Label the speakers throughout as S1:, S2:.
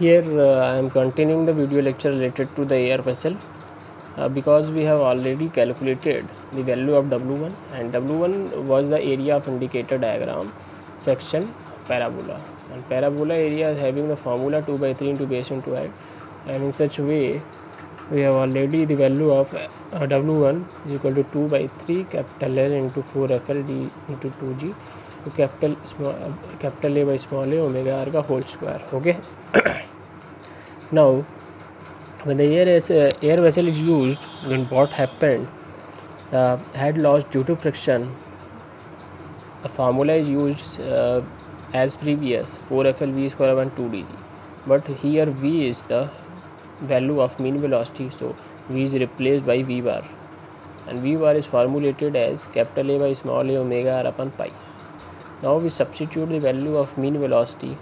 S1: Here I am continuing the video lecture related to the air vessel because we have already calculated the value of W1, and W1 was the area of indicator diagram section parabola, and parabola area is having the formula 2 by 3 into base into height, and in such way we have already the value of W1 is equal to 2 by 3 capital L into 4 FLD into 2G to capital A by small a omega r का whole square. Okay. Now when the air vessel is used, then what happened? The head loss due to friction, the formula is used as previous 4FL v square upon 2 dg, but here v is the value of mean velocity, so v is replaced by v bar, and v bar is formulated as capital A by small a omega r upon pi. Now we substitute the value of mean velocity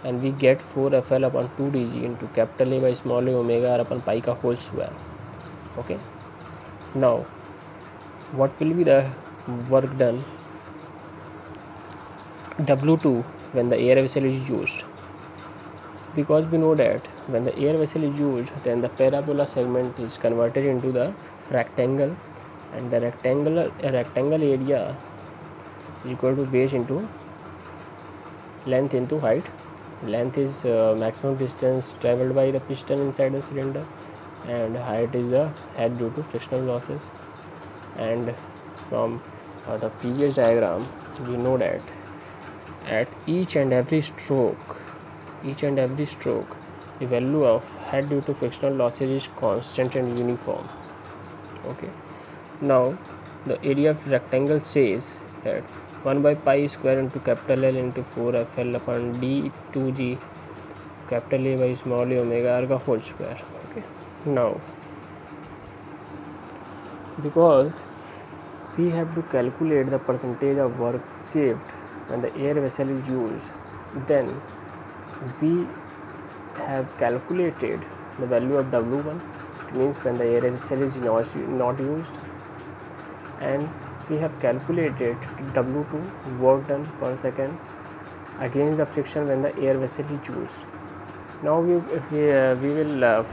S1: and we get 4FL upon 2 dg into capital A by small a omega r upon pi ka whole square. Okay. Now what will be the work done W2 when the air vessel is used? Because we know that when the air vessel is used, then the parabola segment is converted into the rectangle, and the rectangle area is equal to base into length into height. Length is maximum distance traveled by the piston inside the cylinder, and height is the head due to frictional losses. And from the previous diagram we know that at each and every stroke the value of head due to frictional losses is constant and uniform. Okay. Now the area of rectangle says that 1 by pi square into capital L into 4FL upon d 2g capital A by small a omega r का whole square. Okay. Now because we have to calculate the percentage of work saved when the air vessel is used, then we have calculated the value of W1, it means when the air vessel is not used, and we have calculated W2 work done per second against the friction when the air vessel is used. Now we will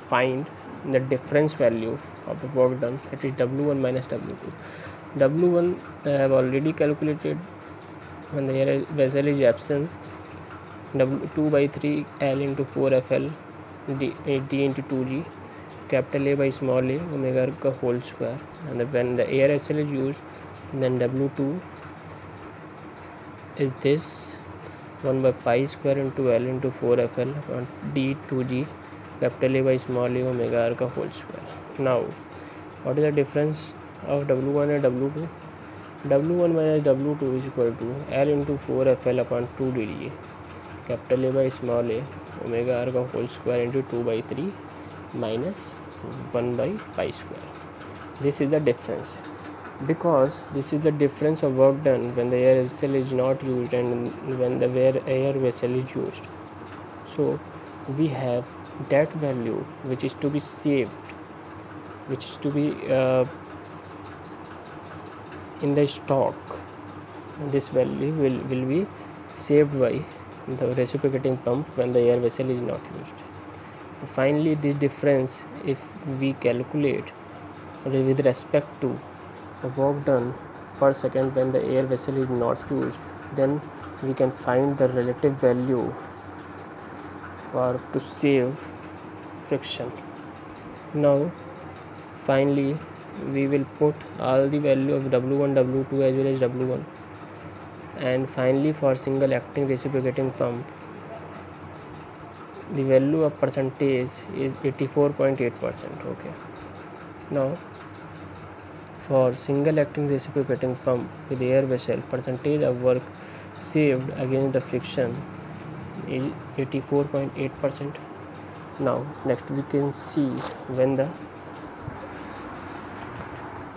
S1: find the difference value of the work done, that is W1 minus W2. W1 I have already calculated when the air vessel is absent, 2 by 3 L into 4FL d into 2G capital A by small a omega r का whole square, and when the air vessel is used, then W2 is this 1 by pi square into L into 4FL upon d 2G capital A by small a omega r का whole square. Now what is the difference of W1 and W2? W1 minus W2 is equal to L into 4FL upon 2 dg capital A by small a omega r का whole square into 2 by 3 minus 1 by pi square. This is the difference, because this is the difference of work done when the air vessel is not used and when the air vessel is used. So we have that value which is to be saved, which is to be in the stock. This value will be saved by the reciprocating pump when the air vessel is not used. Finally, this difference, if we calculate with respect to the work done per second when the air vessel is not used, then we can find the relative value for to save friction. Now finally we will put all the value of W1, W2 as well as W1, and finally for single acting reciprocating pump the value of percentage is 84.8%. Okay. Now for single acting reciprocating pump with air vessel, percentage of work saved against the friction is 84.8%. Now next we can see when the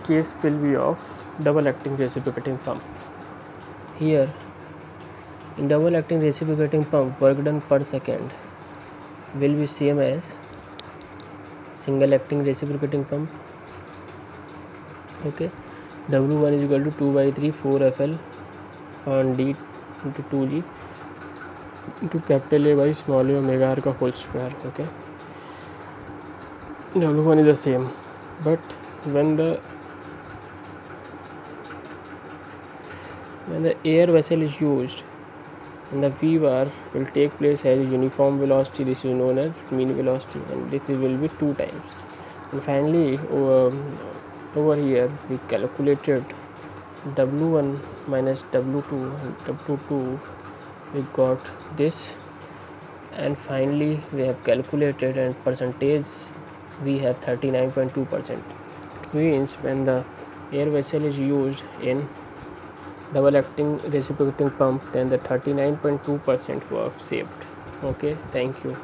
S1: case will be of double acting reciprocating pump. Here in double acting reciprocating pump, work done per second will be same as single acting reciprocating pump. Okay. W1 is equal to 2 by 3 4FL on d into 2G into capital A by small a omega r का whole square. Okay, W1 is the same, but when the air vessel is used, and the V bar will take place as a uniform velocity. This is known as mean velocity, and this will be 2 times. And finally, over here we calculated W1 minus W2, and W2 we got this, and finally we have calculated, and percentage we have 39.2%. It means when the air vessel is used in double acting reciprocating pump, then the 39.2% work saved. Okay, thank you.